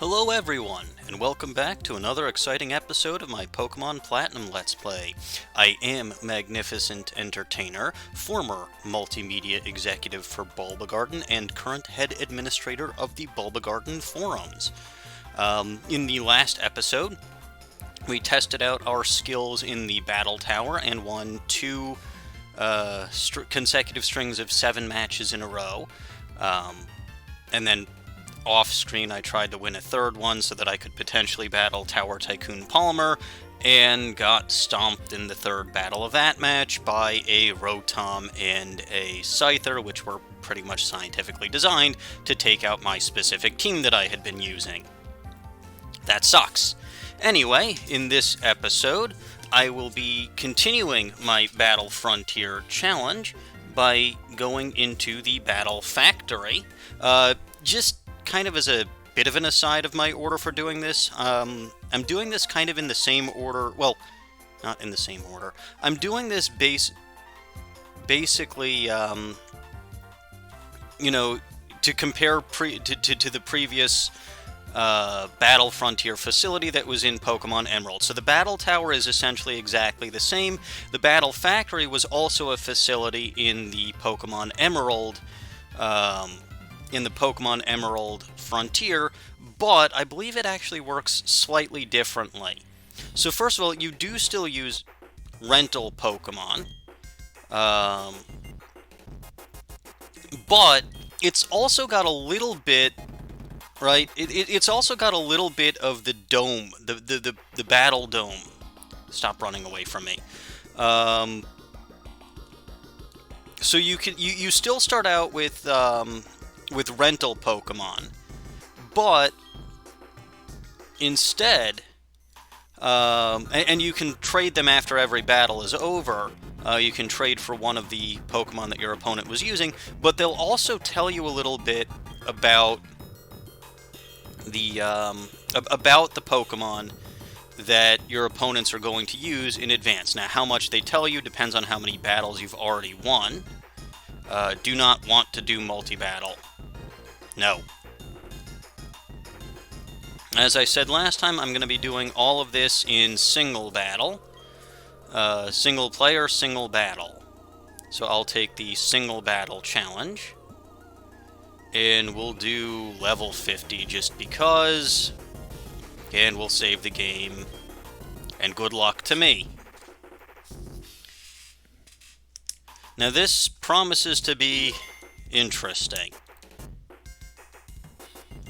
Hello everyone, and welcome back to another exciting episode of my Pokemon Platinum Let's Play. I am Magnificent Entertainer, former multimedia executive for Bulbagarden, and current head administrator of the Bulbagarden forums. In the last episode, we tested out our skills in the Battle Tower and won two consecutive strings of 7 matches in a row. And then off-screen, I tried to win a third one so that I could potentially battle Tower Tycoon Palmer, and got stomped in the third battle of that match by a Rotom and a Scyther, which were pretty much scientifically designed to take out my specific team that I had been using. That sucks. Anyway, in this episode, I will be continuing my Battle Frontier challenge by going into the Battle Factory. Just kind of as a bit of an aside of my order for doing this, I'm doing this kind of in the same order. Well, not in the same order. I'm doing this basically, to compare to the previous Battle Frontier facility that was in Pokemon Emerald. So the Battle Tower is essentially exactly the same. The Battle Factory was also a facility in the Pokemon Emerald Frontier, but I believe it actually works slightly differently. So first of all, you do still use rental Pokemon, but it's also got a little bit, right? It's also got a little bit of the dome, the battle dome. Stop running away from me. So you still start out with rental Pokemon, but instead, and you can trade them after every battle is over. You can trade for one of the Pokemon that your opponent was using, but they'll also tell you a little bit about the Pokemon that your opponents are going to use in advance. Now, how much they tell you depends on how many battles you've already won. Do not want to do multi-battle. No. As I said last time, I'm going to be doing all of this in single battle. Single player, single battle. So I'll take the single battle challenge. And we'll do level 50 just because. And we'll save the game. And good luck to me. Now this promises to be interesting.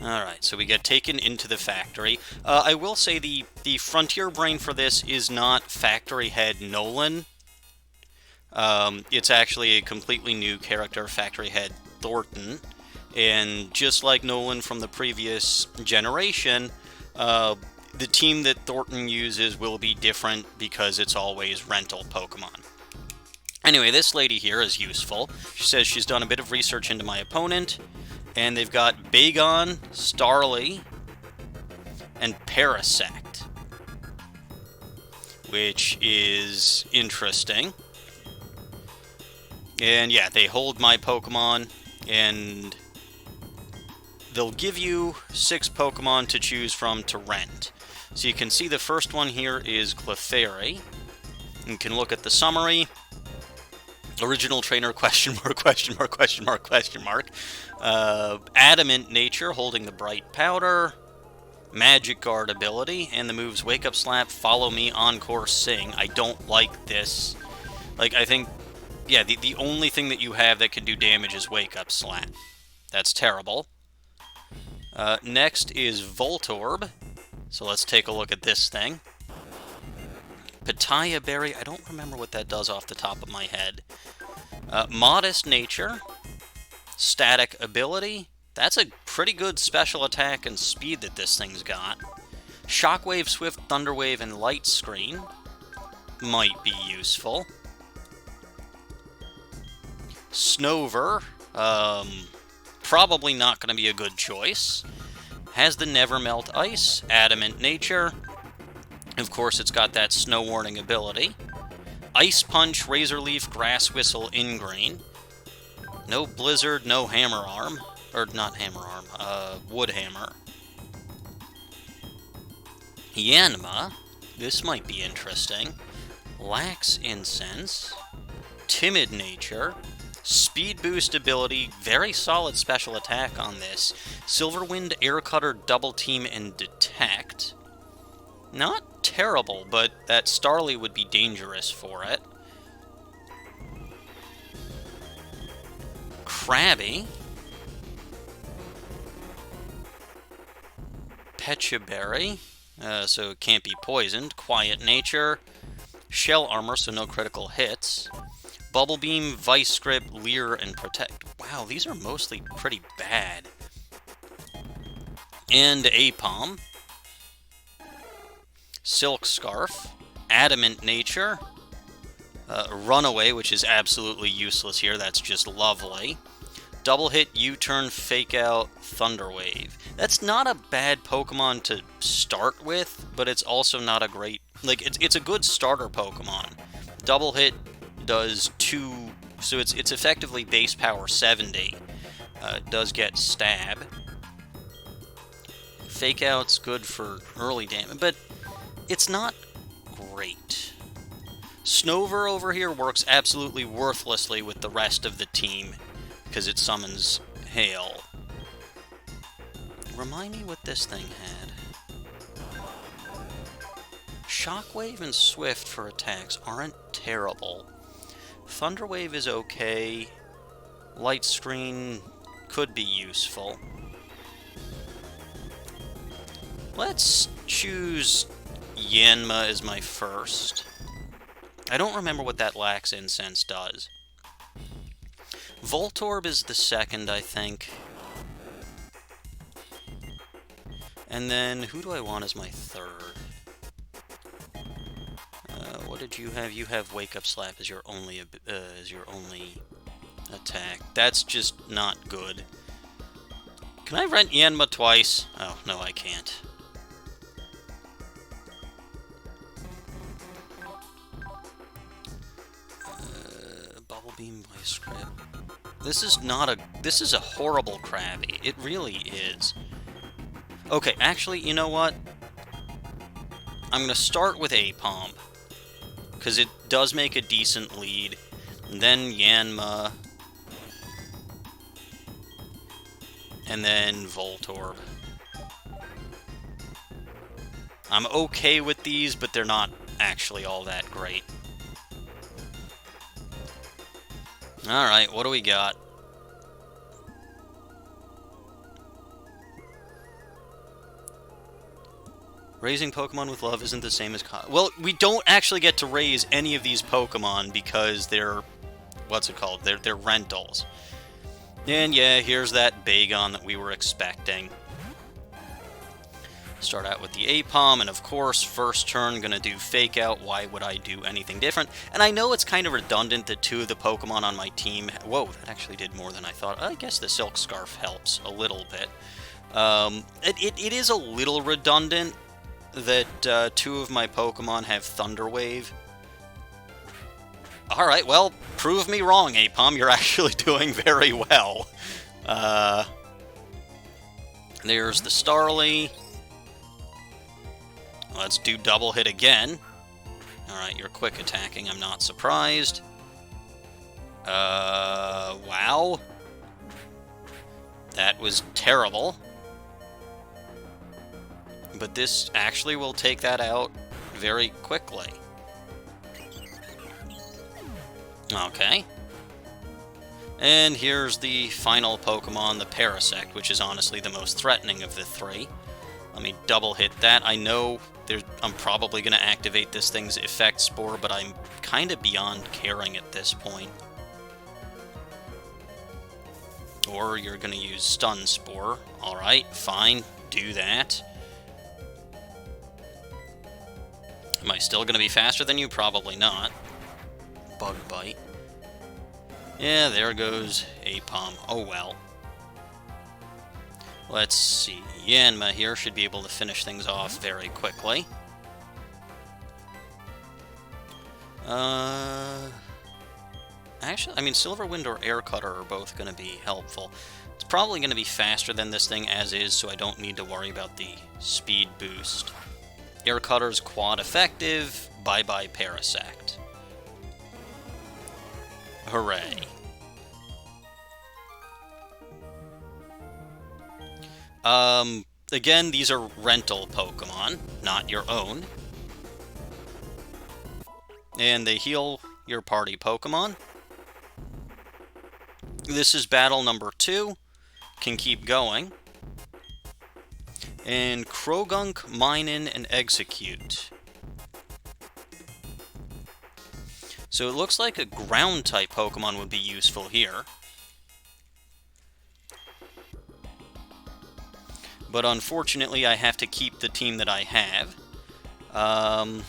Alright, so we get taken into the factory. I will say the Frontier Brain for this is not Factory Head Nolan. It's actually a completely new character, Factory Head Thornton. And just like Nolan from the previous generation, the team that Thornton uses will be different because it's always rental Pokemon. Anyway, this lady here is useful. She says she's done a bit of research into my opponent, and they've got Bagon, Starly, and Parasect, which is interesting. And yeah, they hold my Pokemon, and they'll give you 6 Pokemon to choose from to rent. So you can see the first one here is Clefairy. You can look at the summary. Original trainer, question mark, question mark, question mark, question mark. Adamant nature, holding the bright powder. Magic guard ability, and the moves Wake Up Slap, Follow Me, Encore, Sing. I don't like this. Like, I think, yeah, the only thing that you have that can do damage is Wake Up Slap. That's terrible. Next is Voltorb. So let's take a look at this thing. Pitaya Berry, I don't remember what that does off the top of my head. Modest Nature, Static Ability, that's a pretty good special attack and speed that this thing's got. Shockwave, Swift, Thunderwave, and Light Screen might be useful. Snover, probably not going to be a good choice. Has the Never Melt Ice, Adamant Nature. Of course, it's got that Snow Warning ability. Ice Punch, Razor Leaf, Grass Whistle, Ingrain. No Blizzard, no Hammer Arm. Or not Hammer Arm, Wood Hammer. Yanma, this might be interesting. Lacks Incense, Timid Nature, Speed Boost ability, very solid special attack on this. Silverwind, Air Cutter, Double Team, and Detect. Not terrible, but that Starly would be dangerous for it. Krabby. Pechaberry, so it can't be poisoned. Quiet Nature. Shell Armor, so no critical hits. Bubble Beam, Vice Grip, Leer, and Protect. Wow, these are mostly pretty bad. And Apom. Silk Scarf. Adamant Nature. Runaway, which is absolutely useless here. That's just lovely. Double Hit, U-Turn, Fake Out, Thunder Wave. That's not a bad Pokemon to start with, but it's also not a great... Like, it's a good starter Pokemon. Double Hit does 2... So it's effectively base power 70. Does get Stab. Fake Out's good for early damage, but it's not great. Snover over here works absolutely worthlessly with the rest of the team, because it summons Hail. Remind me what this thing had. Shockwave and Swift for attacks aren't terrible. Thunderwave is okay. Light Screen could be useful. Let's choose Yanma as my first. I don't remember what that Lax Incense does. Voltorb is the second, I think. And then, who do I want as my third? What did you have? You have Wake Up Slap as your only attack. That's just not good. Can I rent Yanma twice? Oh, no, I can't. Bubble Beam, Vice Grip. This is a horrible Krabby. It really is. Okay, actually, you know what? I'm gonna start with Apom, because it does make a decent lead. And then Yanma. And then Voltorb. I'm okay with these, but they're not actually all that great. Alright, what do we got? Raising Pokemon with love isn't the same as... Well, we don't actually get to raise any of these Pokemon because they're... What's it called? They're rentals. And yeah, here's that Bagon that we were expecting. Start out with the Apom, and of course, first turn, gonna do Fake Out. Why would I do anything different? And I know it's kind of redundant that two of the Pokemon on my team... Whoa, that actually did more than I thought. I guess the Silk Scarf helps a little bit. It is a little redundant that two of my Pokemon have Thunder Wave. Alright, well, prove me wrong, Apom. You're actually doing very well. There's the Starly. Let's do Double Hit again. Alright, you're quick attacking. I'm not surprised. Wow. That was terrible. But this actually will take that out very quickly. Okay. And here's the final Pokemon, the Parasect, which is honestly the most threatening of the three. Let me double hit that. I know I'm probably going to activate this thing's Effect Spore, but I'm kind of beyond caring at this point. Or you're going to use Stun Spore. Alright, fine. Do that. Am I still going to be faster than you? Probably not. Bug Bite. Yeah, there goes Apom. Oh well. Let's see. Yanma here should be able to finish things off very quickly. Actually, I mean, Silverwind or Air Cutter are both going to be helpful. It's probably going to be faster than this thing as is, so I don't need to worry about the speed boost. Air Cutter's quad effective. Bye-bye Parasect. Hooray. Again, these are rental Pokemon, not your own. And they heal your party Pokemon. This is battle number 2. Can keep going. And Croagunk, Mine-In, and Execute. So it looks like a ground-type Pokemon would be useful here. But unfortunately, I have to keep the team that I have. I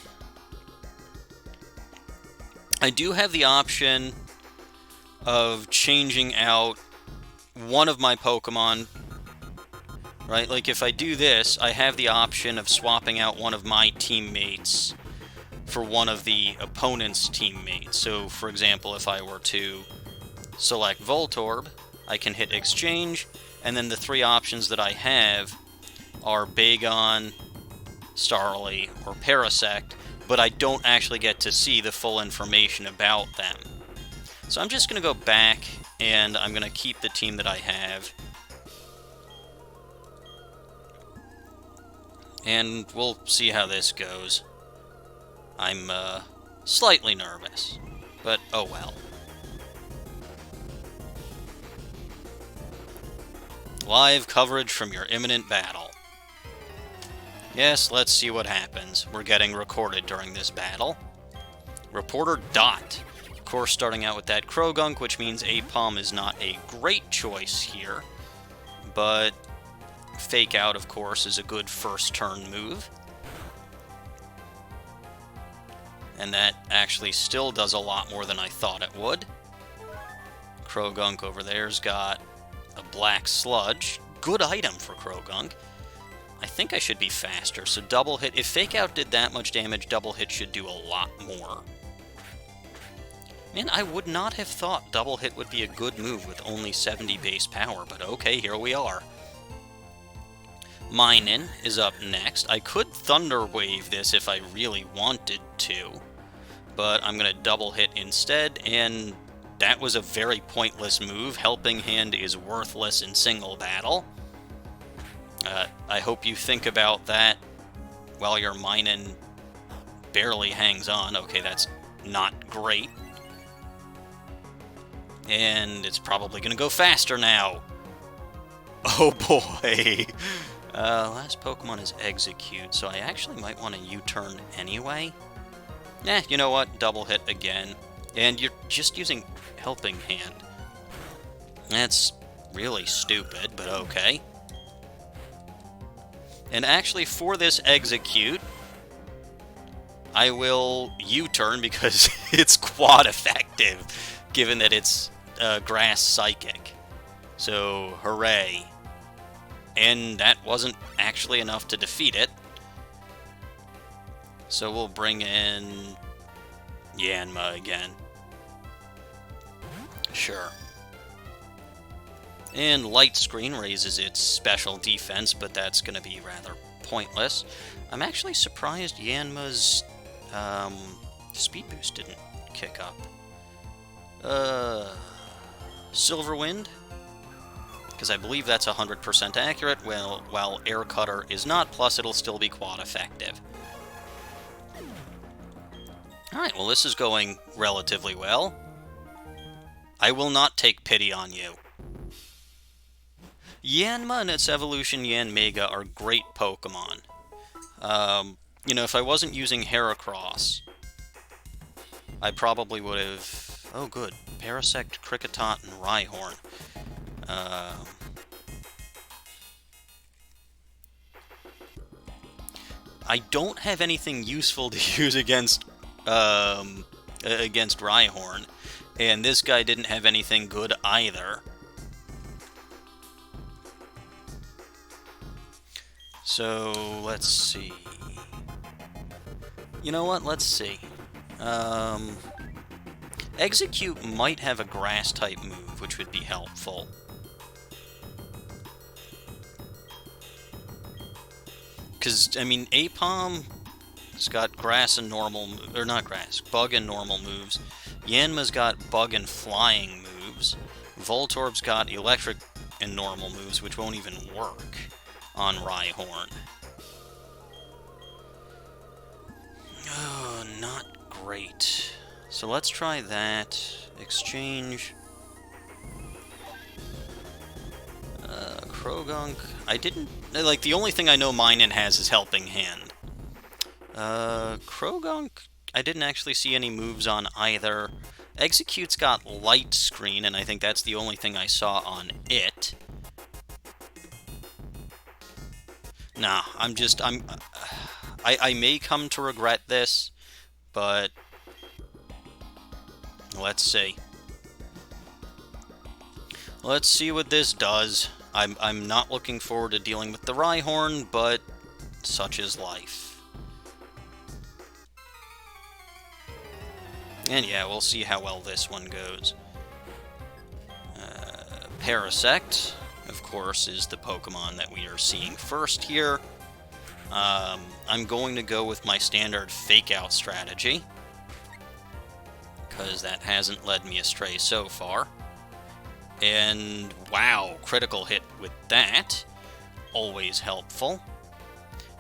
do have the option of changing out one of my Pokemon, right? Like, if I do this, I have the option of swapping out one of my teammates for one of the opponent's teammates. So, for example, if I were to select Voltorb, I can hit Exchange, and then the 3 options that I have are Bagon, Starly, or Parasect, but I don't actually get to see the full information about them. So I'm just going to go back, and I'm going to keep the team that I have. And we'll see how this goes. I'm slightly nervous, but oh well. Live coverage from your imminent battle. Yes, let's see what happens. We're getting recorded during this battle. Reporter Dot. Of course, starting out with that Croagunk, which means Apom is not a great choice here. But Fake Out, of course, is a good first turn move. And that actually still does a lot more than I thought it would. Croagunk over there's got a Black Sludge. Good item for Croagunk. I think I should be faster, so double hit. If Fake Out did that much damage, double hit should do a lot more. Man, I would not have thought double hit would be a good move with only 70 base power, but okay, here we are. Mine-In is up next. I could Thunder Wave this if I really wanted to, but I'm going to double hit instead, and that was a very pointless move. Helping Hand is worthless in single battle. I hope you think about that while your Mine-In barely hangs on. Okay, that's not great. And it's probably going to go faster now. Oh boy. Last Pokemon is Execute, so I actually might want to U-turn anyway. You know what? Double hit again. And you're just using Helping Hand. That's really stupid, but okay. And actually, for this Execute, I will U-turn because it's quad effective, given that it's Grass Psychic. So, hooray. And that wasn't actually enough to defeat it. So we'll bring in Yanma again. Sure. And Light Screen raises its special defense, but that's going to be rather pointless. I'm actually surprised Yanma's speed boost didn't kick up. Silverwind, because I believe that's 100% accurate, while Air Cutter is not, plus it'll still be quad effective. Alright, well this is going relatively well. I will not take pity on you. Yanma and its evolution Yanmega are great Pokemon. You know, if I wasn't using Heracross, I probably would have... Oh, good. Parasect, Kricketot, and Rhyhorn. I don't have anything useful to use against Rhyhorn, and this guy didn't have anything good either. So, let's see. You know what? Let's see. Execute might have a Grass-type move, which would be helpful. Because, I mean, Apom It's got grass and normal, or not grass, bug and normal moves. Yanma's got bug and flying moves. Voltorb's got electric and normal moves, which won't even work on Rhyhorn. Oh, not great. So let's try that. Exchange. Krogunk. I didn't... Like, the only thing I know Minun has is Helping Hand. Krogunk, I didn't actually see any moves on either. Execute's got Light Screen, and I think that's the only thing I saw on it. Nah, I may come to regret this, but let's see. Let's see what this does. I'm not looking forward to dealing with the Rhyhorn, but such is life. And yeah, we'll see how well this one goes. Parasect, of course, is the Pokemon that we are seeing first here. I'm going to go with my standard fake-out strategy, because that hasn't led me astray so far. And wow, critical hit with that. Always helpful.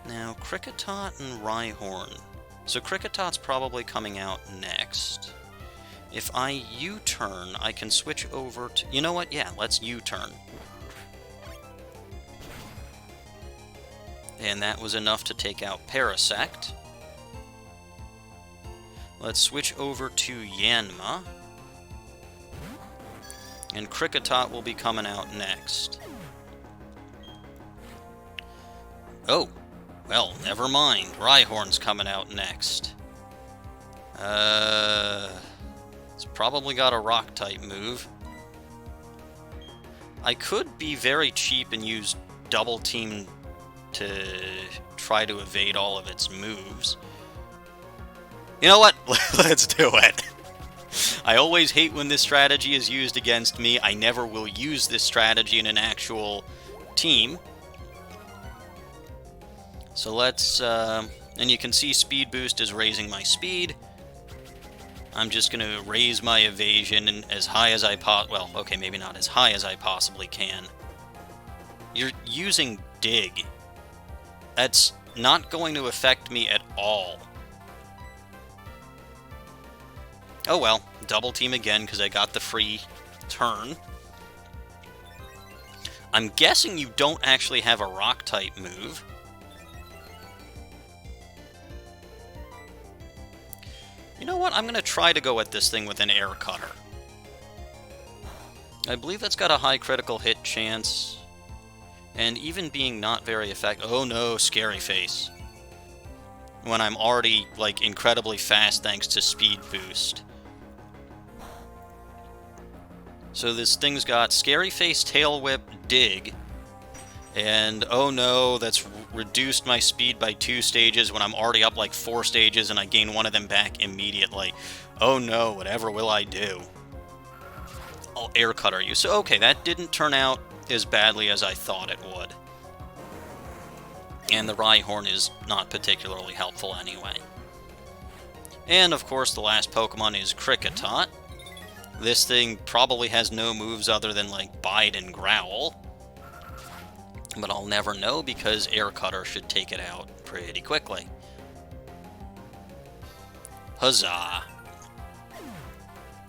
Now, Kricketot and Rhyhorn. So Cricketot's probably coming out next. If I U-turn, I can switch over to... You know what? Yeah, let's U-turn. And that was enough to take out Parasect. Let's switch over to Yanma. And Kricketot will be coming out next. Oh! Well, never mind. Rhyhorn's coming out next. It's probably got a Rock-type move. I could be very cheap and use Double Team to try to evade all of its moves. You know what? Let's do it. I always hate when this strategy is used against me. I never will use this strategy in an actual team. So let's, and you can see Speed Boost is raising my speed. I'm just going to raise my evasion as high as I well, okay, maybe not as high as I possibly can. You're using Dig. That's not going to affect me at all. Oh well, double team again because I got the free turn. I'm guessing you don't actually have a Rock-type move. You know what? I'm going to try to go at this thing with an Air Cutter. I believe that's got a high critical hit chance. And even being not very effective... Oh no, Scary Face. When I'm already, like, incredibly fast thanks to Speed Boost. So this thing's got Scary Face, Tail Whip, Dig. And, oh no, that's reduced my speed by 2 stages when I'm already up like 4 stages and I gain one of them back immediately. Oh no, whatever will I do? I'll Air Cutter you. So, okay, that didn't turn out as badly as I thought it would. And the Rhyhorn is not particularly helpful anyway. And, of course, the last Pokemon is Kricketot. This thing probably has no moves other than, like, Bite and Growl. But I'll never know because Air Cutter should take it out pretty quickly. Huzzah!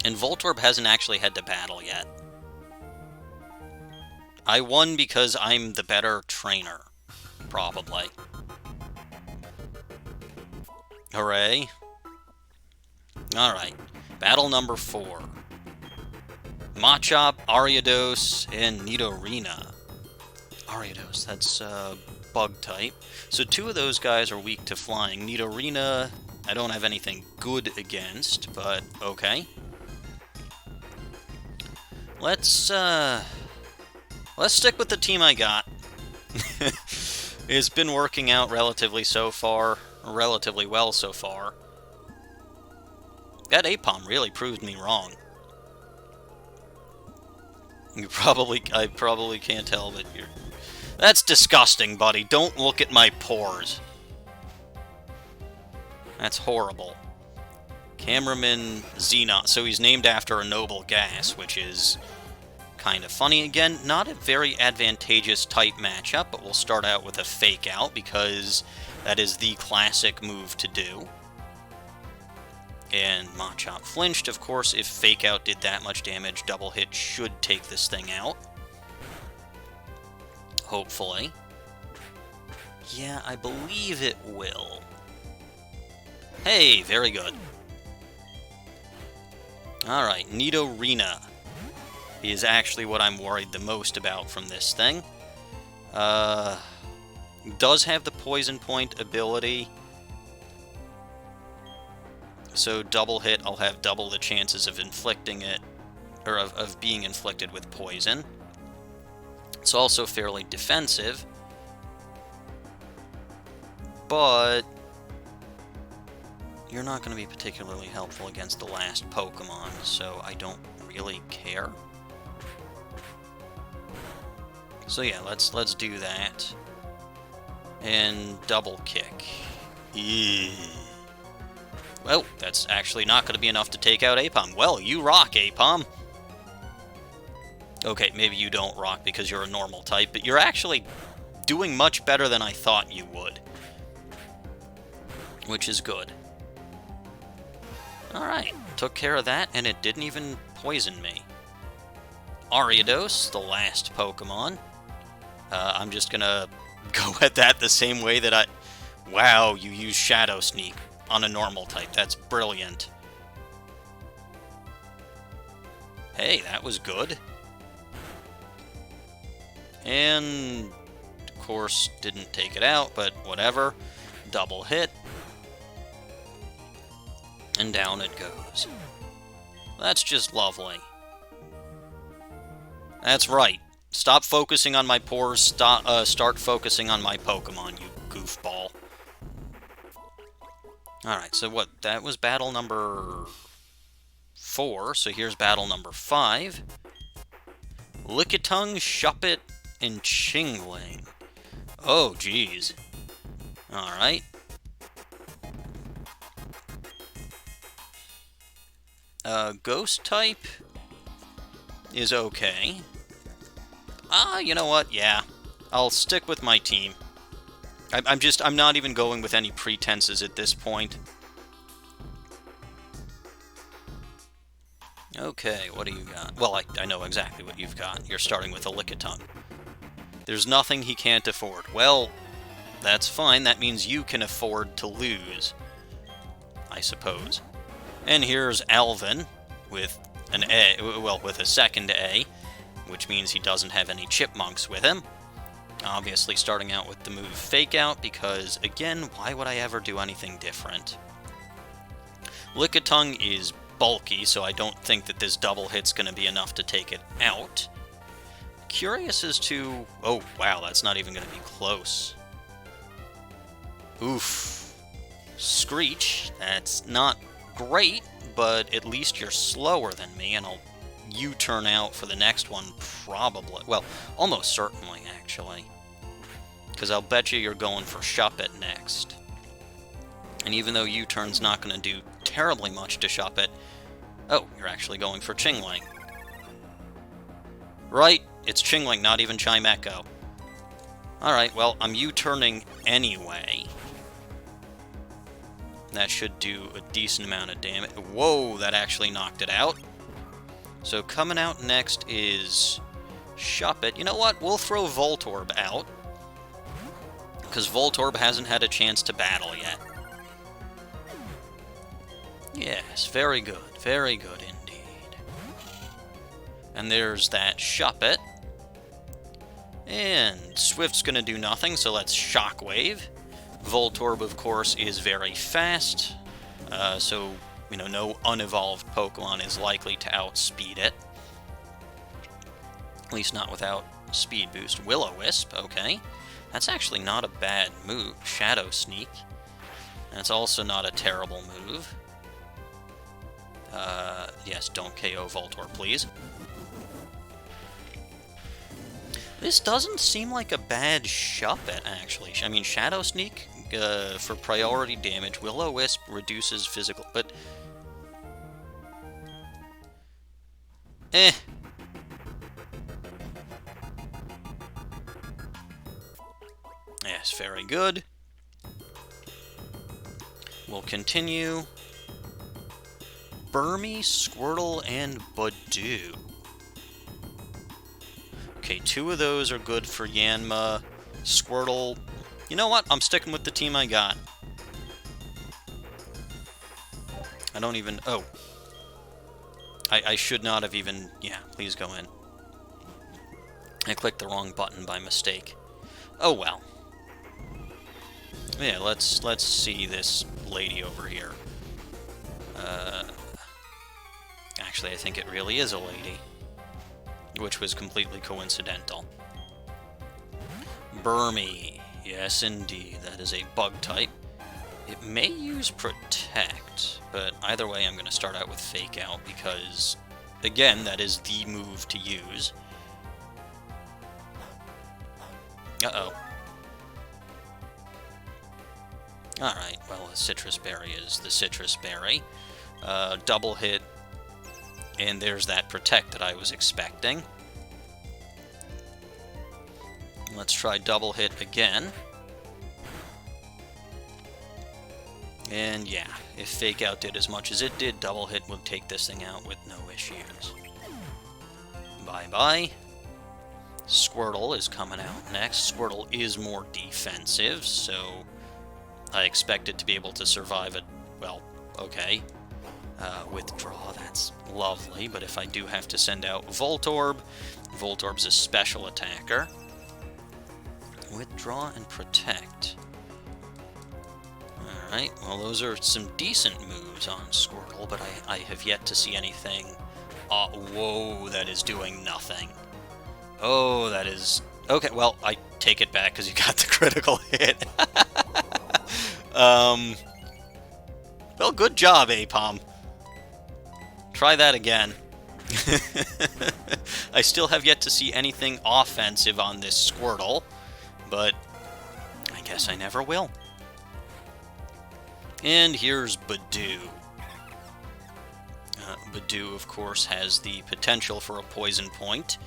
And Voltorb hasn't actually had to battle yet. I won because I'm the better trainer. Probably. Hooray. Alright. Battle number 4. Machop, Ariados, and Nidorina. Ariados, that's bug type. So 2 of those guys are weak to flying. Nidorina, I don't have anything good against, but okay. Let's stick with the team I got. It's been working out relatively well so far. That Apom really proved me wrong. I probably can't tell, but you're... That's disgusting, buddy. Don't look at my pores. That's horrible. Cameraman Xenon. So he's named after a noble gas, which is kind of funny. Again, not a very advantageous type matchup, but we'll start out with a Fake Out because that is the classic move to do. And Machop flinched, of course. If Fake Out did that much damage, Double Hit should take this thing out. Hopefully. Yeah, I believe it will. Hey, very good. Alright, Nidorina is actually what I'm worried the most about from this thing. Does have the Poison Point ability. So Double Hit, I'll have double the chances of inflicting it, or of being inflicted with poison. It's also fairly defensive, but you're not going to be particularly helpful against the last Pokemon, so I don't really care. So yeah, let's do that. And Double Kick. Eee. Well, that's actually not going to be enough to take out Apom. Well, you rock, Apom. Okay, maybe you don't rock because you're a normal type, but you're actually doing much better than I thought you would. Which is good. Alright, took care of that, and it didn't even poison me. Ariados, the last Pokemon. I'm just gonna go at that the same way that I... Wow, you use Shadow Sneak on a normal type. That's brilliant. Hey, that was good. And, of course, didn't take it out, but whatever. Double Hit. And down it goes. That's just lovely. That's right. Stop focusing on my pores, start focusing on my Pokemon, you goofball. Alright, so what? That was battle number 4, so here's battle number 5. Lickitung, Shuppet, and Chingling. Oh, geez. Alright. Ghost type is okay. You know what? Yeah. I'll stick with my team. I'm not even going with any pretenses at this point. Okay, what do you got? Well, I know exactly what you've got. You're starting with a Lickitung. There's nothing he can't afford. Well, that's fine. That means you can afford to lose, I suppose. And here's Alvin with an A, well, with a second A, which means he doesn't have any Chipmunks with him. Obviously starting out with the move Fake Out, because, again, why would I ever do anything different? Lickitung is bulky, so I don't think that this double hit's going to be enough to take it out. Curious as to... Oh, wow, that's not even going to be close. Oof. Screech, that's not great, but at least you're slower than me, and I'll U-turn out for the next one, probably. Well, almost certainly, actually. Because I'll bet you're going for Shuppet next. And even though U-turn's not going to do terribly much to Shuppet... Oh, you're actually going for Chingling. Right, it's Chingling, not even Chimecho. Alright, well, I'm U-turning anyway. That should do a decent amount of damage. Whoa, that actually knocked it out. So coming out next is Shuppet. You know what? We'll throw Voltorb out, because Voltorb hasn't had a chance to battle yet. Yes, very good indeed. And there's that Shuppet. And Swift's gonna do nothing, so let's Shockwave. Voltorb, of course, is very fast, so, you know, no unevolved Pokemon is likely to outspeed it. At least not without Speed Boost. Will-O-Wisp, okay. That's actually not a bad move. Shadow Sneak. That's also not a terrible move. Yes, don't KO Voltorb, please. This doesn't seem like a bad Shuppet, actually. I mean, Shadow Sneak, for priority damage, Will-O-Wisp reduces physical, but... Yes, very good. We'll continue. Burmy, Squirtle, and Badoo. Okay, 2 of those are good for Yanma. Squirtle... You know what? I'm sticking with the team I got. I don't even... Oh. I should not have even... Yeah, please go in. I clicked the wrong button by mistake. Oh, well. Yeah, let's see this lady over here. Actually, I think it really is a lady. Which was completely coincidental. Burmy. Yes, indeed. That is a bug type. It may use Protect, but either way I'm going to start out with Fake Out because, again, that is the move to use. Uh-oh. Alright, well, the Citrus Berry is the Citrus Berry. Double hit, and there's that Protect that I was expecting. Let's try double hit again. And yeah, if Fake Out did as much as it did, double hit would take this thing out with no issues. Bye-bye. Squirtle is coming out next. Squirtle is more defensive, so I expect it to be able to survive it. Well, okay. Withdraw, that's lovely, but if I do have to send out Voltorb, Voltorb's a special attacker. Withdraw and Protect. Alright, well those are some decent moves on Squirtle, but I have yet to see anything... whoa, that is doing nothing. Oh, that is... Okay, well, I take it back because you got the critical hit. Well, good job, Apom. Try that again. I still have yet to see anything offensive on this Squirtle, but I guess I never will. And here's Badoo. Badoo, of course, has the potential for a poison point.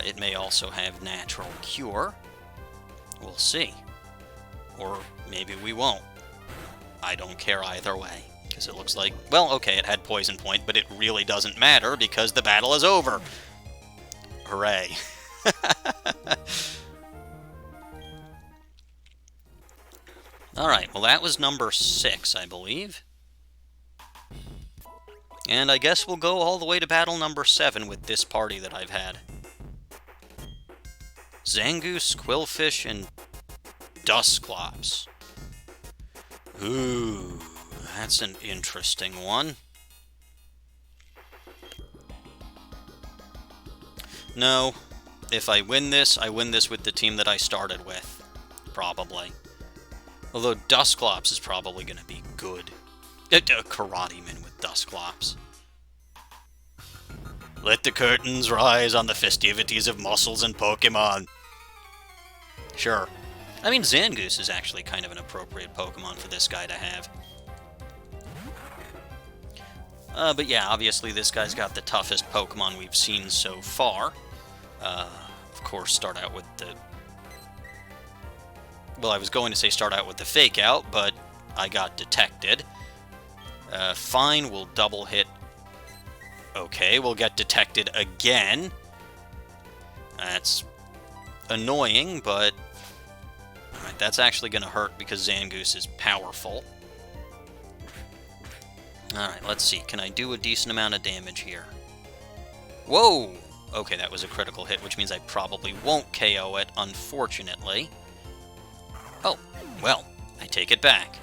It may also have natural cure. We'll see. Or maybe we won't. I don't care either way, because it looks like... Well, okay, it had poison point, but it really doesn't matter because the battle is over. Hooray. Alright, well that was number 6, I believe. And I guess we'll go all the way to battle number 7 with this party that I've had. Zangoose, Quillfish, and Dusclops. Ooh, that's an interesting one. No, if I win this with the team that I started with. Probably. Although Dusclops is probably going to be good. Karate Man with Dusclops. Let the curtains rise on the festivities of muscles and Pokemon. Sure. I mean, Zangoose is actually kind of an appropriate Pokemon for this guy to have. But yeah, obviously this guy's got the toughest Pokemon we've seen so far. Of course, start out with the... Well, I was going to say start out with the Fake Out, but I got detected. Fine, we'll double hit. Okay, we'll get detected again. That's annoying, but... Alright, that's actually going to hurt because Zangoose is powerful. Alright, let's see. Can I do a decent amount of damage here? Whoa! Okay, that was a critical hit, which means I probably won't KO it, unfortunately. Oh, well, I take it back.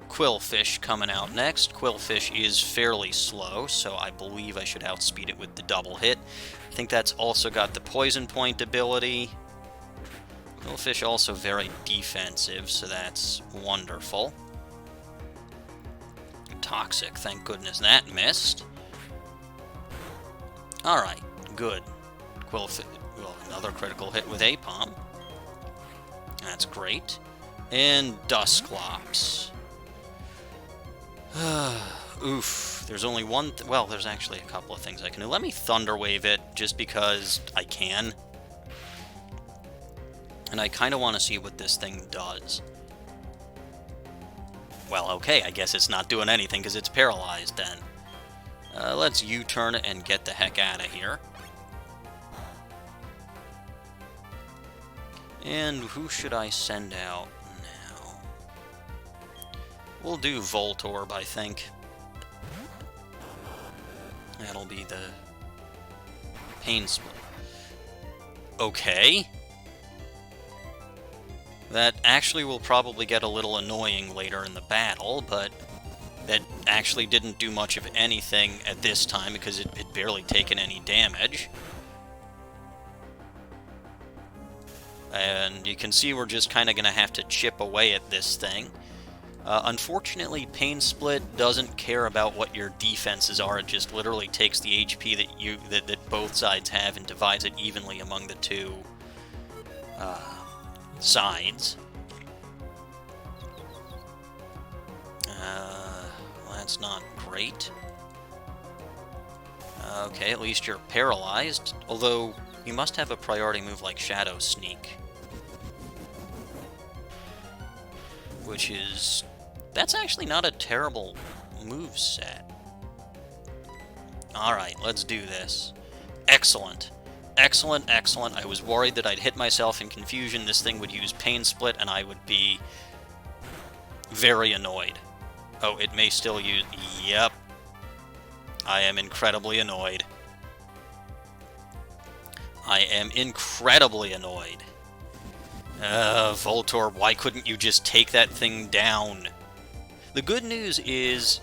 Quillfish coming out next. Quillfish is fairly slow, so I believe I should outspeed it with the double hit. I think that's also got the poison point ability. Quillfish also very defensive, so that's wonderful. Toxic, thank goodness that missed. Alright, good. Quillfish, well, another critical hit with Apom. That's great. And Dusclops. Oof. There's only one... well, there's actually a couple of things I can do. Let me Thunder Wave it, just because I can. And I kind of want to see what this thing does. Well, okay, I guess it's not doing anything, because it's paralyzed then. Let's U-turn it and get the heck out of here. And who should I send out now? We'll do Voltorb, I think. That'll be the Pain Split. Okay. That actually will probably get a little annoying later in the battle, but that actually didn't do much of anything at this time because it had barely taken any damage. And you can see we're just kind of going to have to chip away at this thing. Unfortunately, Pain Split doesn't care about what your defenses are. It just literally takes the HP that both sides have and divides it evenly among the two sides. Well, that's not great. Okay, at least you're paralyzed. Although, you must have a priority move like Shadow Sneak. Which is... that's actually not a terrible moveset. Alright, let's do this. Excellent. Excellent, excellent. I was worried that I'd hit myself in confusion. This thing would use Pain Split, and I would be very annoyed. Oh, it may still use... yep. I am incredibly annoyed. I am incredibly annoyed. Voltorb, why couldn't you just take that thing down? The good news is,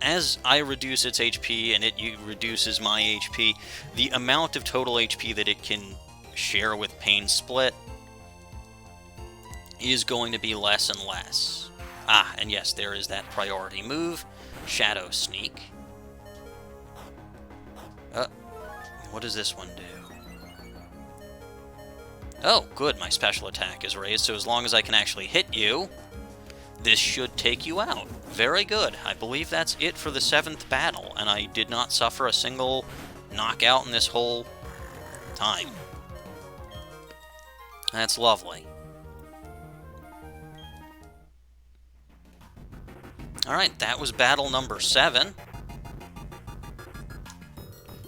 as I reduce its HP and it reduces my HP, the amount of total HP that it can share with Pain Split is going to be less and less. Ah, and yes, there is that priority move, Shadow Sneak. What does this one do? Oh, good, my special attack is raised, so as long as I can actually hit you, this should take you out. Very good. I believe that's it for the 7th battle, and I did not suffer a single knockout in this whole time. That's lovely. Alright, that was battle number 7.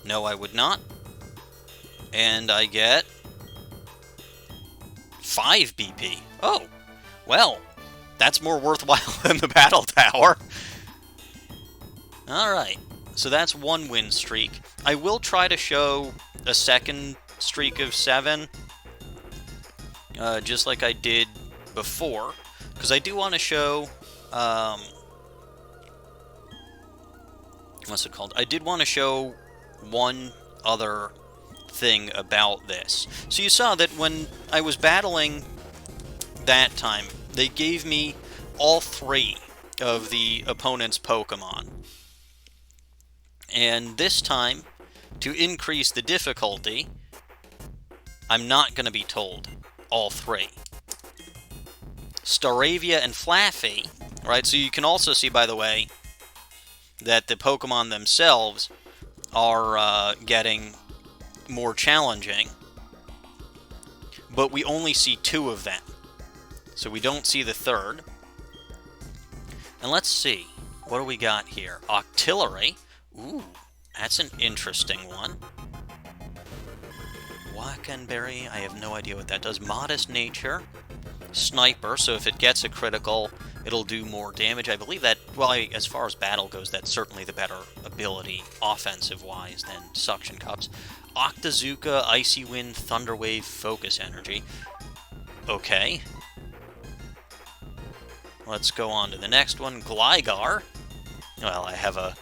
No, I would not. And I get 5 BP. Oh, well, that's more worthwhile than the Battle Tower. Alright, so that's one win streak. I will try to show a second streak of 7, just like I did before, because I do want to show, what's it called? I did want to show one other thing about this. So you saw that when I was battling that time, they gave me all 3 of the opponent's Pokemon. And this time, to increase the difficulty, I'm not going to be told all 3. Staravia and Flaffy, right? So you can also see, by the way, that the Pokemon themselves are getting more challenging, but we only see 2 of them, so we don't see the 3rd. And let's see, what do we got here? Octillery. Ooh, that's an interesting one. Wackenberry, I have no idea what that does. Modest Nature. Sniper, so if it gets a critical, it'll do more damage. I believe that, well, as far as battle goes, that's certainly the better ability, offensive-wise, than Suction Cups. Octazooka, Icy Wind, Thunder Wave, Focus Energy. Okay. Let's go on to the next one. Gligar. Well, I have a...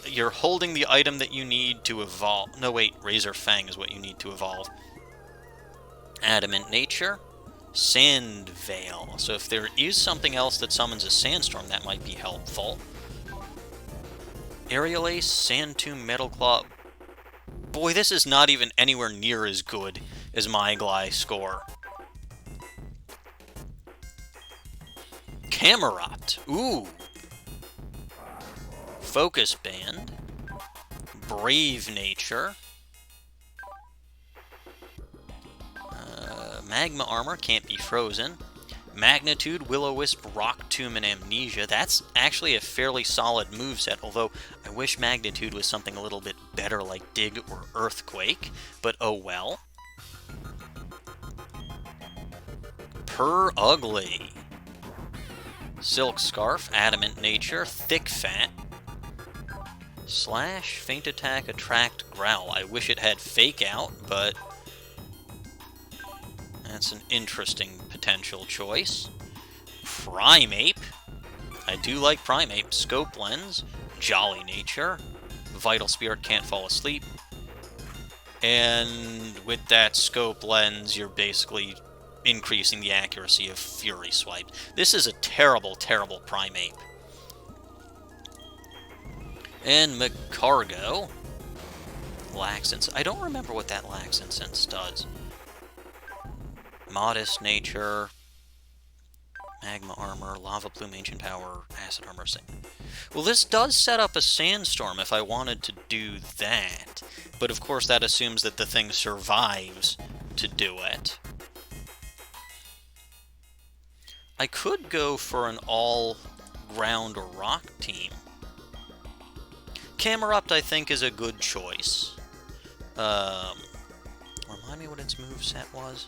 You're holding the item that you need to evolve. No, wait, Razor Fang is what you need to evolve. Adamant Nature. Sand Veil. So if there is something else that summons a Sandstorm, that might be helpful. Aerial Ace, Sand Tomb, Metal Claw. Boy, this is not even anywhere near as good as my Gly score. Camerupt. Ooh. Focus Band. Brave Nature. Magma Armor, can't be frozen. Magnitude, Will-O-Wisp, Rock Tomb, and Amnesia. That's actually a fairly solid moveset, although I wish Magnitude was something a little bit better like Dig or Earthquake, but oh well. Ugly. Silk Scarf, Adamant Nature, Thick Fat. Slash, Feint Attack, Attract, Growl. I wish it had Fake Out, but that's an interesting potential choice. Primeape. I do like Primeape. Scope Lens. Jolly Nature. Vital Spirit, can't fall asleep. And with that Scope Lens, you're basically increasing the accuracy of Fury Swipe. This is a terrible, terrible Primeape. And Megacargo. Lax Incense. I don't remember what that Lax Incense does. Modest Nature, Magma Armor, Lava Plume, Ancient Power, Acid Armor. Well, this does set up a Sandstorm if I wanted to do that, but of course that assumes that the thing survives to do it. I could go for an all-ground rock team. Camerupt, I think, is a good choice. Remind me what its moveset was?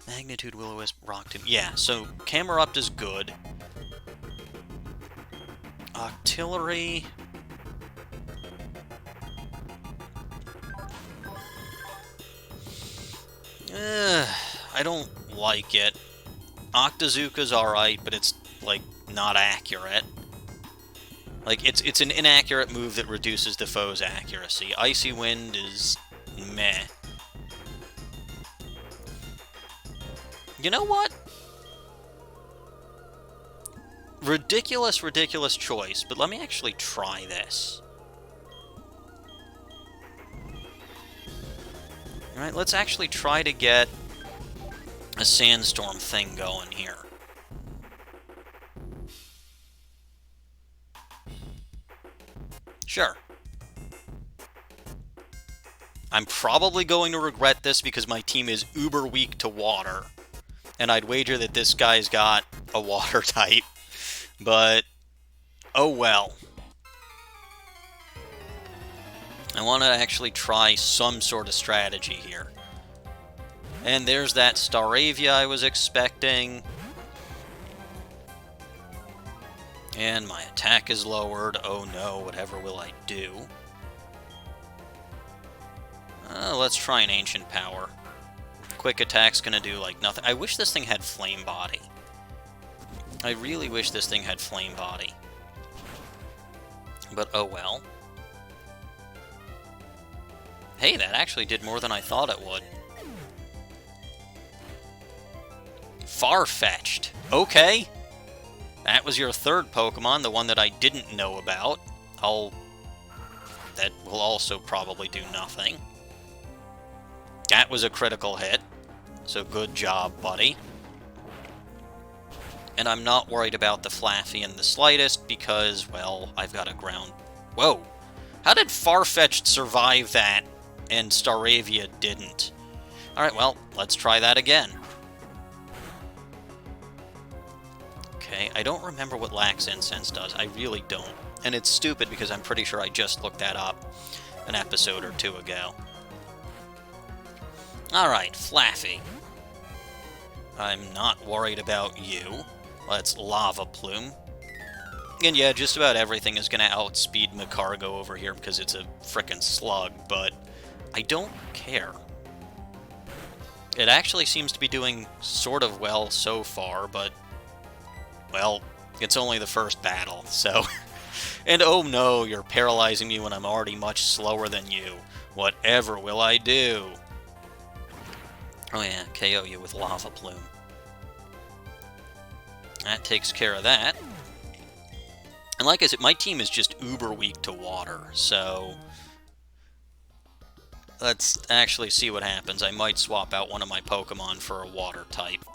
Magnitude, Will-O-Wisp, Rock Tomb. Yeah, so Camerupt is good. Octillery. I don't like it. Octazooka's alright, but it's, like, not accurate. Like, it's an inaccurate move that reduces the foe's accuracy. Icy Wind is meh. You know what? Ridiculous, ridiculous choice, but let me actually try this. Alright, let's actually try to get a Sandstorm thing going here. Sure. I'm probably going to regret this because my team is uber weak to water. And I'd wager that this guy's got a water type. But, oh well. I want to actually try some sort of strategy here. And there's that Staravia I was expecting. And my attack is lowered. Oh no, whatever will I do? Let's try an Ancient Power. Quick Attack's gonna do, like, nothing. I wish this thing had Flame Body. I really wish this thing had Flame Body. But oh well. Hey, that actually did more than I thought it would. Farfetch'd. Okay. That was your third Pokemon, the one that I didn't know about. That will also probably do nothing. That was a critical hit. So good job, buddy. And I'm not worried about the Flaffy in the slightest because, well, I've got a ground... Whoa! How did Farfetch'd survive that and Staravia didn't? Alright, well, let's try that again. Okay, I don't remember what Lax Incense does. I really don't. And it's stupid because I'm pretty sure I just looked that up an episode or two ago. Alright, Flaffy. I'm not worried about you. Let's Lava Plume. And yeah, just about everything is going to outspeed Megacargo over here because it's a frickin' slug, but I don't care. It actually seems to be doing sort of well so far, but, well, it's only the first battle, so... And oh no, you're paralyzing me when I'm already much slower than you. Whatever will I do? Oh yeah, KO you with Lava Plume. That takes care of that. And like I said, my team is just uber weak to water, so... Let's actually see what happens. I might swap out one of my Pokemon for a water type.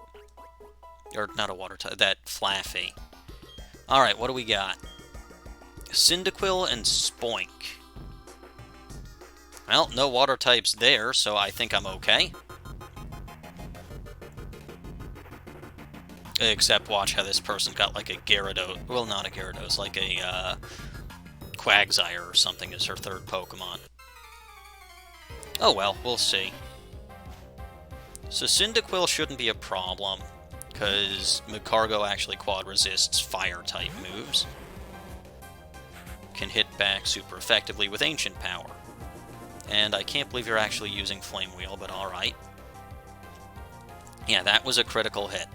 Or, not a water type, that Flaffy. Alright, what do we got? Cyndaquil and Spoink. Well, no water types there, so I think I'm okay. Except watch how this person got like a Gyarados. Well, not a Gyarados, like a Quagsire or something as her third Pokemon. Oh well, we'll see. So Cyndaquil shouldn't be a problem, because Magcargo actually quad-resists Fire-type moves. Can hit back super effectively with Ancient Power. And I can't believe you're actually using Flame Wheel, but alright. Yeah, that was a critical hit.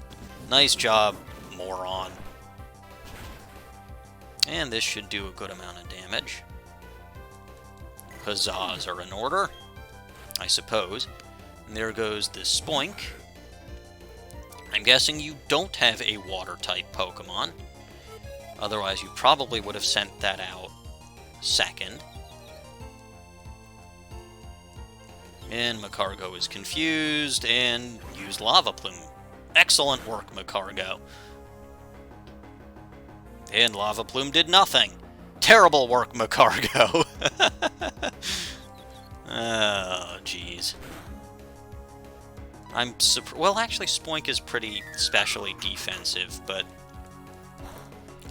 Nice job, moron. And this should do a good amount of damage. Huzzahs are in order, I suppose. And there goes the Spoink. I'm guessing you don't have a Water-type Pokemon. Otherwise, you probably would have sent that out second. And Magcargo is confused and used Lava Plume. Excellent work, Magcargo. And Lava Plume did nothing. Terrible work, Magcargo. Oh, jeez. Well, actually, Spoink is pretty specially defensive, but...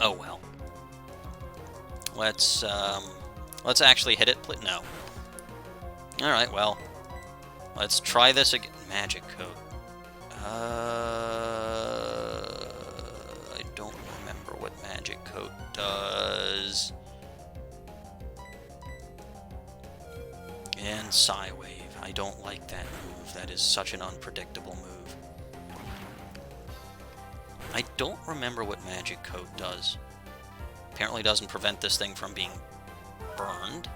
oh, well. Let's actually hit it. No. Alright, well. Let's try this again. Magic Coat. I don't remember what Magic Coat does. And Psywave. I don't like that move. That is such an unpredictable move. I don't remember what Magic Coat does. Apparently doesn't prevent this thing from being burned.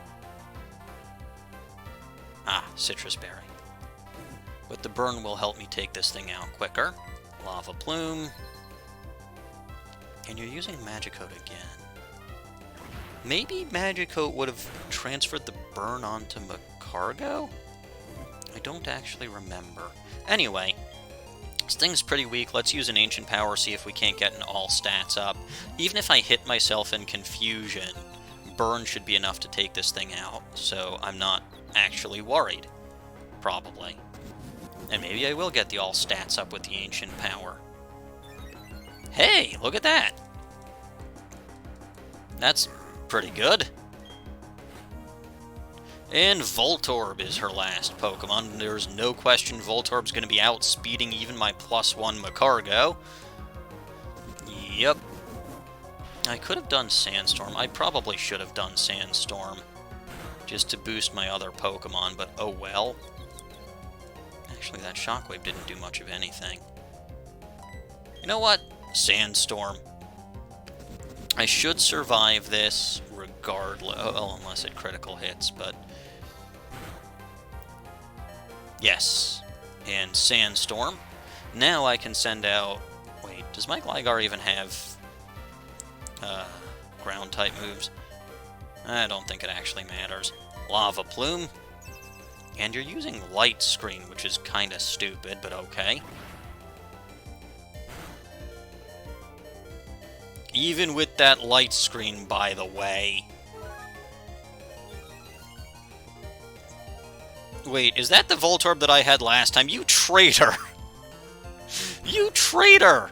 Ah, Citrus Berry. But the burn will help me take this thing out quicker. Lava Plume. And you're using Magicoat again. Maybe Magicoat would have transferred the burn onto Magcargo? I don't actually remember. Anyway, this thing's pretty weak. Let's use an Ancient Power, see if we can't get an all stats up. Even if I hit myself in confusion, burn should be enough to take this thing out. So I'm not actually worried. Probably. And maybe I will get the all stats up with the Ancient Power. Hey, look at that! That's pretty good. And Voltorb is her last Pokemon. There's no question Voltorb's going to be outspeeding even my +1 Magcargo. Yep. I could have done Sandstorm. I probably should have done Sandstorm. Just to boost my other Pokemon, but oh well. Actually, that Shockwave didn't do much of anything. You know what? Sandstorm. I should survive this regardless. Well, unless it critical hits, but... yes. And Sandstorm. Now I can send out... wait, does my Gligar even have ground-type moves? I don't think it actually matters. Lava Plume. And you're using Light Screen, which is kind of stupid, but okay. Even with that Light Screen, by the way. Wait, is that the Voltorb that I had last time? You traitor! You traitor!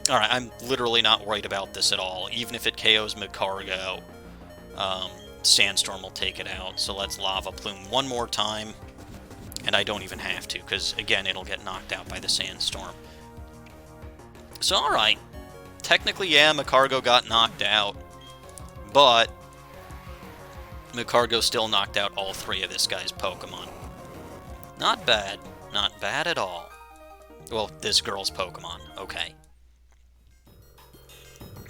Alright, I'm literally not worried about this at all. Even if it KOs Magcargo, Sandstorm will take it out. So let's Lava Plume one more time. And I don't even have to, because, again, it'll get knocked out by the Sandstorm. So, alright. Technically, yeah, Magcargo got knocked out. But Magcargo still knocked out all three of this guy's Pokemon. Not bad. Not bad at all. Well, this girl's Pokemon. Okay.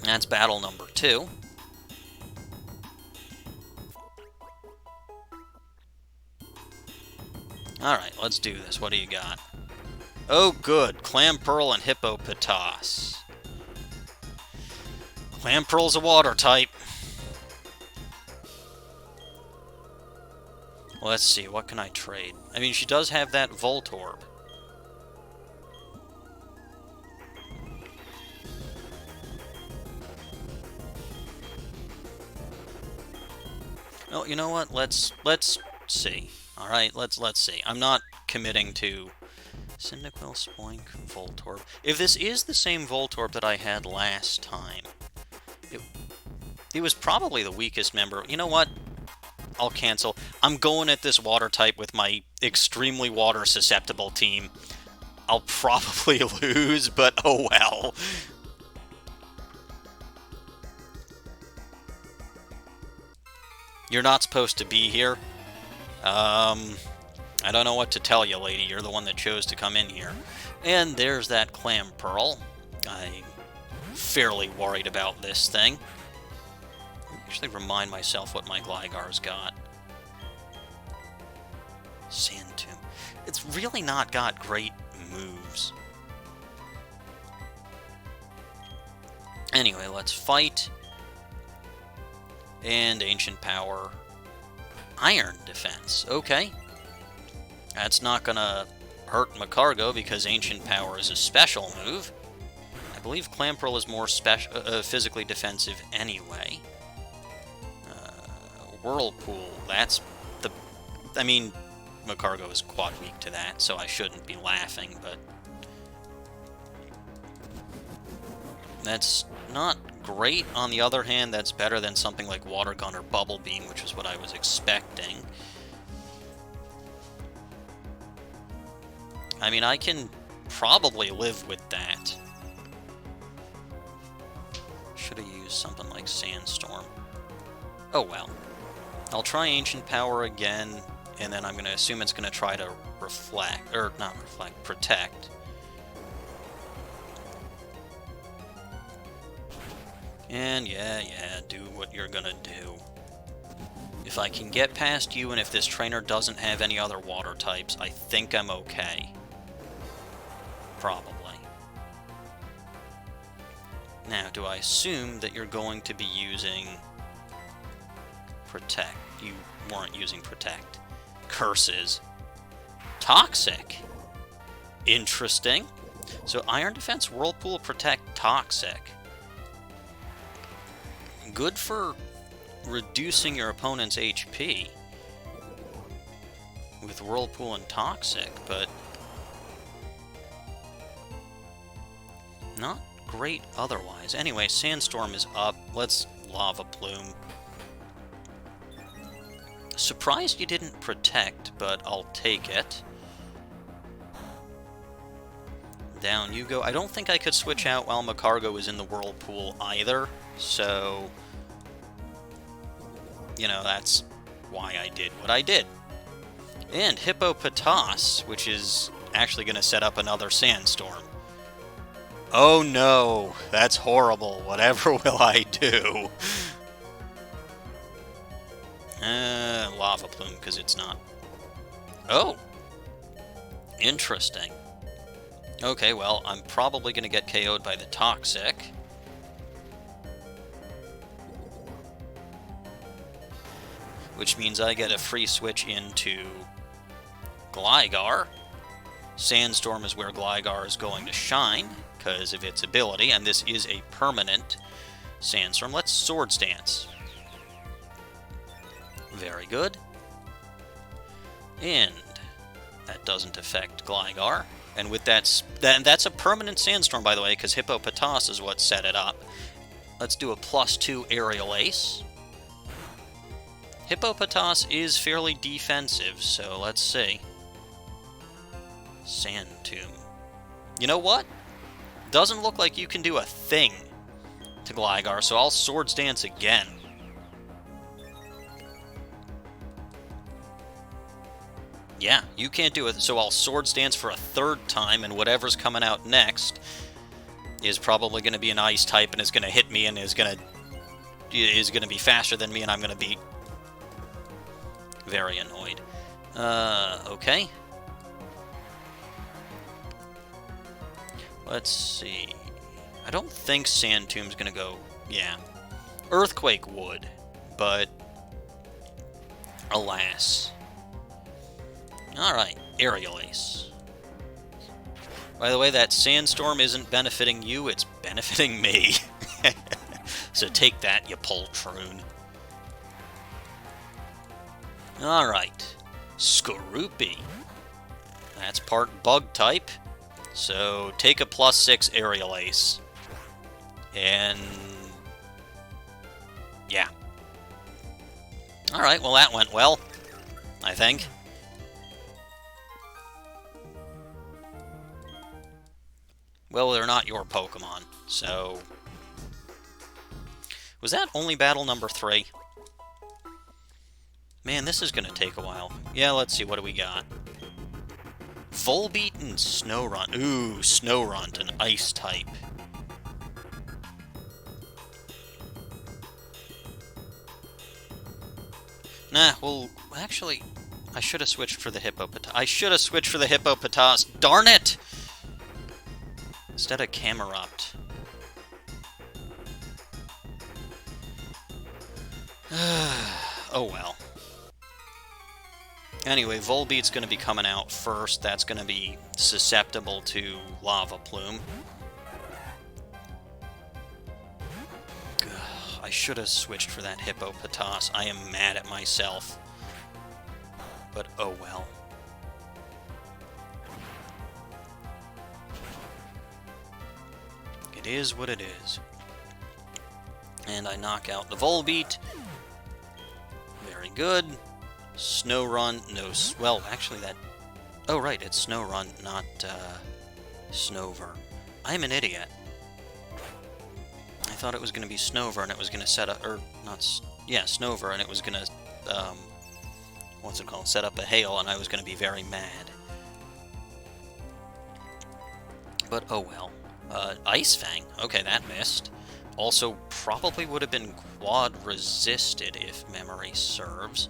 That's battle number 2. Alright, let's do this. What do you got? Oh, good. Clamperl and Hippopotas. Clamperl's a water type. Let's see, what can I trade? I mean, she does have that Voltorb. Oh, you know what? Let's see. All right, let's see. I'm not committing to Cyndaquil, Spoink, Voltorb. If this is the same Voltorb that I had last time, it was probably the weakest member. You know what? I'll cancel. I'm going at this water type with my extremely water susceptible team. I'll probably lose, but oh well. You're not supposed to be here. I don't know what to tell you, lady. You're the one that chose to come in here. And there's that Clam Pearl. I'm fairly worried about this thing. Actually remind myself what my Gligar's got. Sand Tomb. It's really not got great moves. Anyway, let's fight. And Ancient Power. Iron Defense. Okay. That's not gonna hurt Megagarden because Ancient Power is a special move. I believe Clamperl is more physically defensive anyway. Whirlpool, that's the... I mean, Megagarden is quad weak to that, so I shouldn't be laughing, but... That's not great. On the other hand, that's better than something like Water Gun or Bubble Beam, which is what I was expecting. I mean, I can probably live with that. Should have used something like Sandstorm. Oh well. I'll try Ancient Power again, and then I'm going to assume it's going to try to reflect, or not reflect, protect. And yeah, do what you're gonna do. If I can get past you, and if this trainer doesn't have any other water types, I think I'm okay. Probably. Now, do I assume that you're going to be using Protect? You weren't using Protect. Curses. Toxic. Interesting. So Iron Defense, Whirlpool, Protect, Toxic. Good for reducing your opponent's HP with Whirlpool and Toxic, but not great otherwise. Anyway, Sandstorm is up. Let's Lava Plume. Surprised you didn't Protect, but I'll take it. Down you go. I don't think I could switch out while Megagarden was in the Whirlpool either, so... You know, that's why I did what I did. And Hippopotas, which is actually going to set up another Sandstorm. Oh no, that's horrible. Whatever will I do? Lava Plume, because it's not. Oh! Interesting. Okay, well, I'm probably going to get KO'd by the Toxic. Which means I get a free switch into Gligar. Sandstorm is where Gligar is going to shine, because of its ability, and this is a permanent Sandstorm. Let's Swords Dance. Very good. And that doesn't affect Gligar. And with that's a permanent Sandstorm, by the way, because Hippopotas is what set it up. Let's do a +2 Aerial Ace. Hippopotas is fairly defensive, so let's see. Sand Tomb. You know what? Doesn't look like you can do a thing to Gligar, so I'll Swords Dance again. Yeah, you can't do it, so I'll Swords Dance for a third time, and whatever's coming out next is probably going to be an Ice type, and is going to hit me, and is going to be faster than me, and I'm going to be very annoyed. Okay. Let's see. I don't think Sand Tomb's gonna go... Yeah. Earthquake would, but... Alas. Alright, Aerial Ace. By the way, that Sandstorm isn't benefiting you, it's benefiting me. So take that, you poltroon. Alright. Skorupi. That's part bug type. So take a +6 aerial ace. And yeah. Alright, well that went well, I think. Well, they're not your Pokemon, so... Was that only battle number 3? Man, this is gonna take a while. Yeah, let's see, what do we got? Volbeat and Snorunt. Ooh, Snorunt, an ice type. Nah, well, actually, I should have switched for the Hippopotas. I should have switched for the Hippopotas. Darn it! Instead of Camerupt. Oh well. Anyway, Volbeat's going to be coming out first. That's going to be susceptible to Lava Plume. I should have switched for that Hippopotas. I am mad at myself. But oh well. It is what it is. And I knock out the Volbeat. Very good. Snorunt, no... Well, actually that... Oh, right, it's Snorunt, not, Snover. I'm an idiot. I thought it was going to be Snover, and it was going to set up... Or, not... Yeah, Snover, and it was going to, what's it called? Set up a hail, and I was going to be very mad. But, oh well. Ice Fang. Okay, that missed. Also, probably would have been quad-resisted, if memory serves.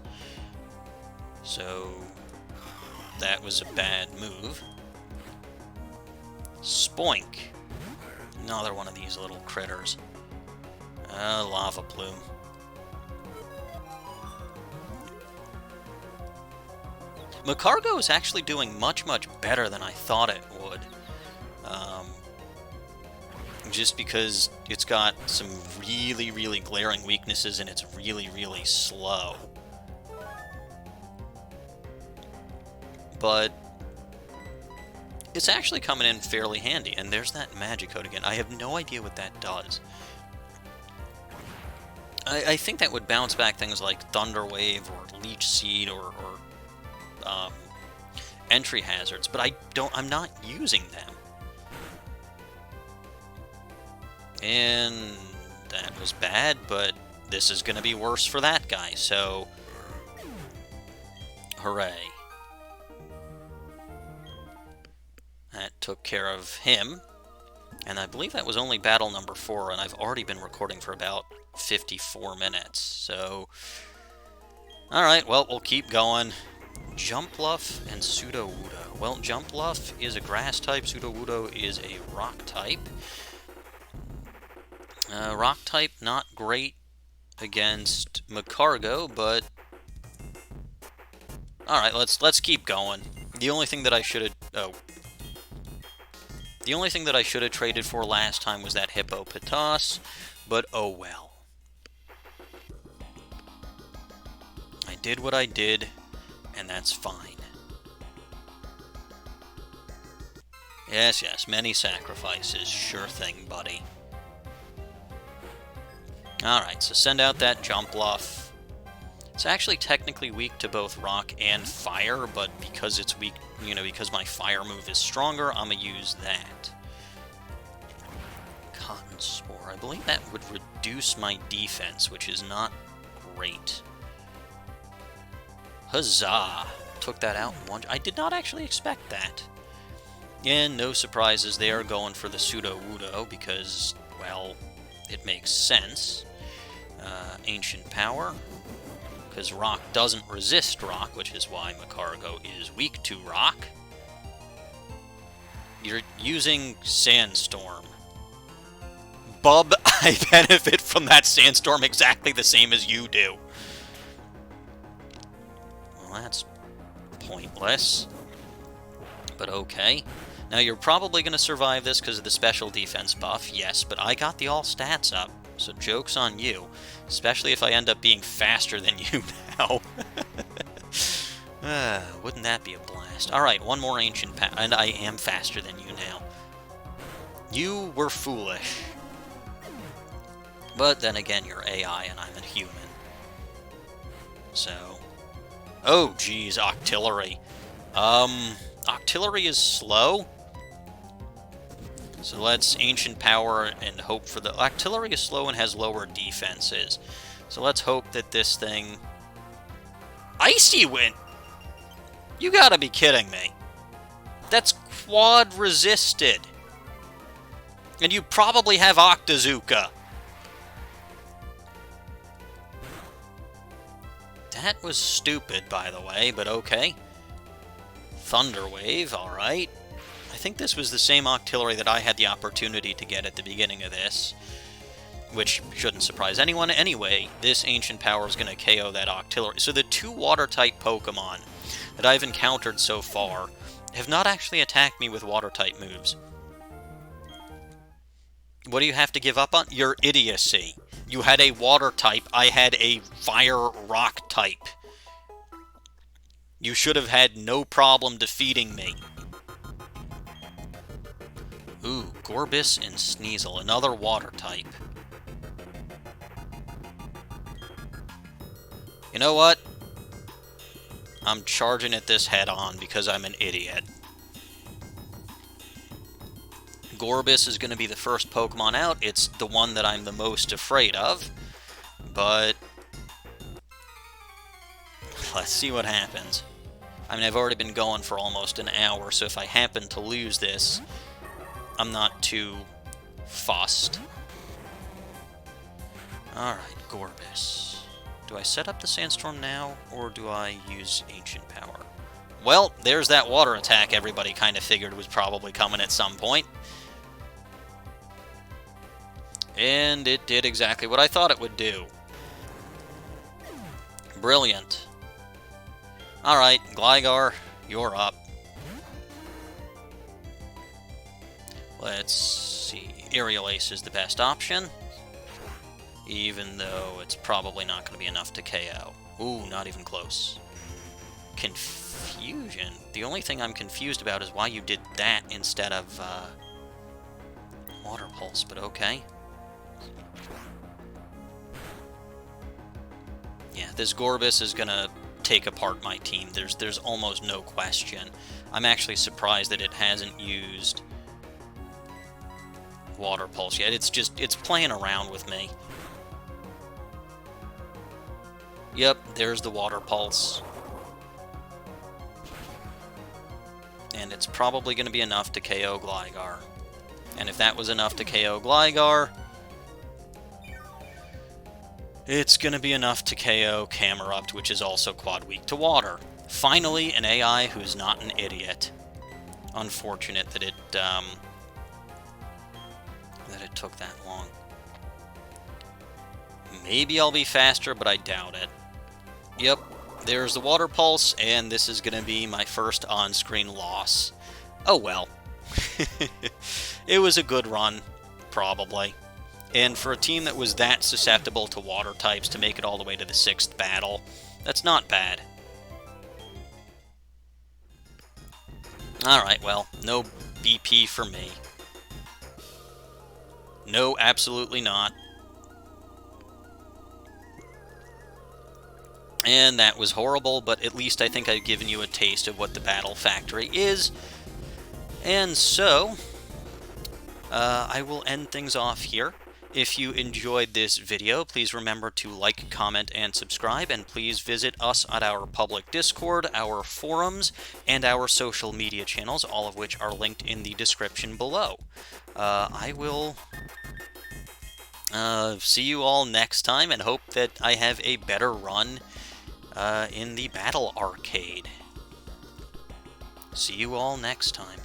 So, that was a bad move. Spoink. Another one of these little critters. Lava Plume. Megagarden is actually doing much, much better than I thought it would. Just because it's got some really, really glaring weaknesses and it's really, really slow. But it's actually coming in fairly handy. And there's that Magic Code again. I have no idea what that does. I think that would bounce back things like Thunder Wave or Leech Seed or entry hazards, but I'm not using them. And that was bad, but this is going to be worse for that guy, so hooray. That took care of him, and I believe that was only battle number 4, and I've already been recording for about 54 minutes, so... Alright, well, we'll keep going. Jumpluff and Sudowoodo. Well, Jumpluff is a grass type, Sudowoodo is a rock type. Rock type, not great against Megagarden, but... Alright, let's keep going. The only thing that I should have... Oh. The only thing that I should have traded for last time was that Hippopotas, but oh well. I did what I did, and that's fine. Yes, yes, many sacrifices. Sure thing, buddy. Alright, so send out that Jumpluff. It's actually technically weak to both rock and fire, but because it's weak, you know, because my fire move is stronger, I'm gonna use that. Cotton Spore. I believe that would reduce my defense, which is not great. Huzzah! Took that out in one... I did not actually expect that. And no surprises, they are going for the Sudowoodo because, well, it makes sense. Ancient Power, because rock doesn't resist rock, which is why Megagarden is weak to rock. You're using Sandstorm. Bub, I benefit from that Sandstorm exactly the same as you do. Well, that's pointless. But okay. Now, you're probably going to survive this because of the special defense buff, yes, but I got the all stats up, so joke's on you. Especially if I end up being faster than you now. Wouldn't that be a blast? Alright, one more Ancient Power, and I am faster than you now. You were foolish. But then again, you're AI and I'm a human. So... Oh, geez, Octillery. Octillery is slow. So let's Ancient Power and hope for the... Octillery is slow and has lower defenses. So let's hope that this thing... Icy Wind! You gotta be kidding me. That's quad resisted. And you probably have Octazooka. That was stupid, by the way, but okay. Thunder Wave, alright. I think this was the same Octillery that I had the opportunity to get at the beginning of this. Which shouldn't surprise anyone. Anyway, this Ancient Power is going to KO that Octillery. So the two Water-type Pokemon that I've encountered so far have not actually attacked me with Water-type moves. What do you have to give up on? Your idiocy. You had a Water-type, I had a Fire-Rock type. You should have had no problem defeating me. Ooh, Gorbis and Sneasel, another Water-type. You know what? I'm charging at this head-on because I'm an idiot. Gorbis is going to be the first Pokemon out. It's the one that I'm the most afraid of. But... let's see what happens. I mean, I've already been going for almost an hour, so if I happen to lose this, I'm not too fussed. Alright, Gorbis. Do I set up the Sandstorm now, or do I use Ancient Power? Well, there's that water attack everybody kind of figured was probably coming at some point. And it did exactly what I thought it would do. Brilliant. Alright, Gligar, you're up. Let's see. Aerial Ace is the best option. Even though it's probably not going to be enough to KO. Ooh, not even close. Confusion. The only thing I'm confused about is why you did that instead of Water Pulse, but okay. Yeah, this Gorbis is going to take apart my team. There's almost no question. I'm actually surprised that it hasn't used Water Pulse yet. It's playing around with me. Yep, there's the Water Pulse. And it's probably going to be enough to KO Gligar. And if that was enough to KO Gligar, it's going to be enough to KO Camerupt, which is also quad weak to water. Finally, an AI who's not an idiot. Unfortunate that it took that long. Maybe I'll be faster, but I doubt it. Yep, there's the Water Pulse, and this is going to be my first on-screen loss. Oh well. It was a good run, probably. And for a team that was that susceptible to water types to make it all the way to the 6th battle, that's not bad. Alright, well, no BP for me. No, absolutely not. And that was horrible, but at least I think I've given you a taste of what the Battle Factory is. And so, I will end things off here. If you enjoyed this video, please remember to like, comment, and subscribe, and please visit us at our public Discord, our forums, and our social media channels, all of which are linked in the description below. I will see you all next time, and hope that I have a better run in the Battle Arcade. See you all next time.